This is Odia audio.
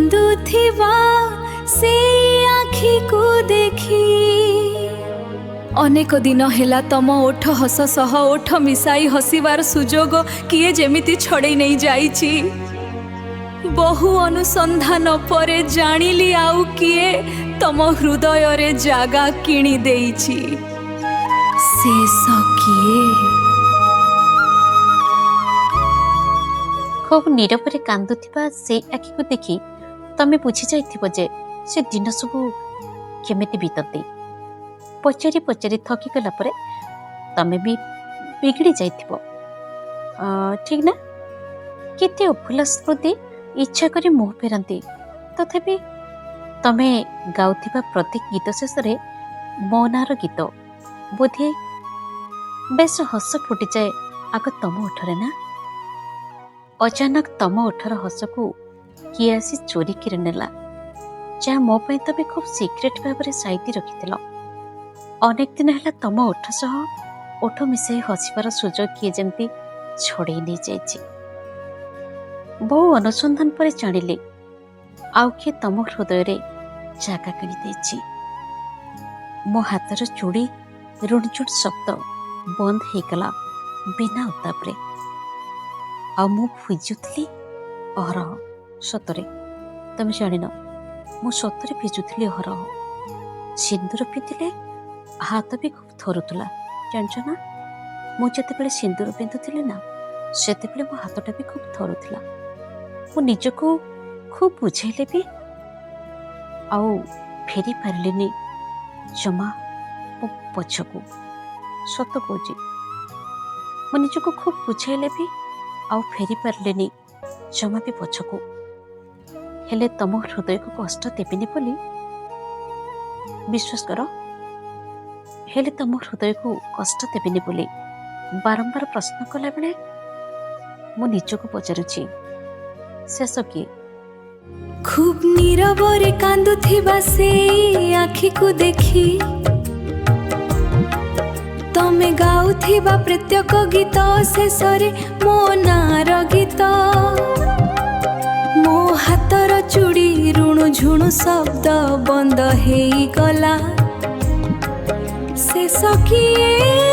କାନ୍ଦୁଥିବା ସେ ଆଖିକୁ ଦେଖି ଅନେକ ଦିନ ହେଲା ତମ ଓଠ ହସ ସହ ଓଠ ମିଶାଇ ହସିବାର ସୁଯୋଗ କିଏ ଯେମିତି ଛଡ଼େଇ ନେଇ ଯାଇଛି। ବହୁ ଅନୁସନ୍ଧାନ ପରେ ଜାଣିଲି ଆଉ କିଏ ତମ ହୃଦୟରେ ଜାଗା କିଣି ଦେଇଛି। ଶେଷ କିଏ? ଖୁବ୍ ନୀରବରେ କାନ୍ଦୁଥିବା ସେ ଆଖିକୁ ଦେଖି ତମେ ବୁଝି ଯାଇଥିବ ଯେ ସେ ଦିନ ସବୁ କେମିତି ବିତନ୍ତି। ପଚାରି ପଚାରି ଥକିଗଲା ପରେ ତମେ ବି ବିଗିଡ଼ି ଯାଇଥିବ। ଠିକ୍ ନା? କେତେ ଅଭୁଲା ସ୍ମୃତି ଇଚ୍ଛା କରି ମୁହଁ ଫେରନ୍ତି। ତଥାପି ତମେ ଗାଉଥିବା ପ୍ରତ୍ୟେକ ଗୀତ ଶେଷରେ ମୋ ନାଁର ଗୀତ ବୋଧେ ବେଶ ହସ ଫୁଟିଯାଏ ଆଗ ତମ ଓଠରେ ନା? ଅଚାନକ ତମ ଓଠର ହସକୁ କିଏ ଆସି ଚୋରି କରି ନେଲା, ଯାହା ମୋ ପାଇଁ ତମେ ଖୁବ୍ ସିକ୍ରେଟ୍ ଭାବରେ ସାଇତି ରଖିଥିଲ। ଅନେକ ଦିନ ହେଲା ତମ ଓଠ ସହ ଓଠ ମିଶାଇ ହସିବାର ସୁଯୋଗ କିଏ ଯେମିତି ଛଡ଼େଇ ନେଇଯାଇଛି। ବହୁ ଅନୁସନ୍ଧାନ ପରେ ଜାଣିଲି ଆଉ କିଏ ତମ ହୃଦୟରେ ଜାଗା କିଣି ଦେଇଛି। ମୋ ହାତର ଚୁଡ଼ି ରୁଣଝୁଣ ଶବ୍ଦ ବନ୍ଦ ହେଇଗଲା ବିନା ଉତ୍ତାପରେ। ଆଉ ମୁଁ ଭିଜୁଥିଲି ଅହରହ। ସତରେ ତମେ ଜାଣିନ, ମୁଁ ସତରେ ଭିଜୁଥିଲି ଅହରହ। ସିନ୍ଦୁର ପିନ୍ଧିଲେ ହାତ ବି ଖୁବ୍ ଥରୁଥିଲା, ଜାଣିଛ ନା? ମୁଁ ଯେତେବେଳେ ସିନ୍ଦୁର ପିନ୍ଧୁଥିଲି ନା, ସେତେବେଳେ ମୋ ହାତଟା ବି ଖୁବ୍ ଥରୁଥିଲା। ମୁଁ ନିଜକୁ ଖୁବ୍ ବୁଝେଇଲେ ବି ଆଉ ଫେରି ପାରିଲିନି ଜମା ମୋ ପଛକୁ। ସତ କହୁଛି, ମୁଁ ନିଜକୁ ଖୁବ୍ ବୁଝେଇଲେ ବି ଆଉ ଫେରି ପାରିଲିନି ଜମା ବି ପଛକୁ। ହେଲେ ତମ ହୃଦୟକୁ କଷ୍ଟ ଦେବିନି ବୋଲି ବିଶ୍ୱାସ କର, ହେଲେ ତମ ହୃଦୟକୁ କଷ୍ଟ ଦେବିନି ବୋଲି ବାରମ୍ବାର ପ୍ରଶ୍ନ କଲାବେଳେ ମୁଁ ନିଜକୁ ପଚାରୁଛି, ଶେଷ କିଏ? ଖୁବ୍ ନୀରବରେ କାନ୍ଦୁଥିବା ସେ ଆଖିକୁ ଦେଖି ତମେ ଗାଉଥିବା ପ୍ରତ୍ୟେକ ଗୀତ ଶେଷରେ ମୋ ନାଁର ଗୀତ। ମୋ ହାତର ଚୁଡ଼ି ରୁଣୁ ଝୁଣୁ ଶବ୍ଦ ବନ୍ଦ ହେଇଗଲା। ଶେଷ କିଏ?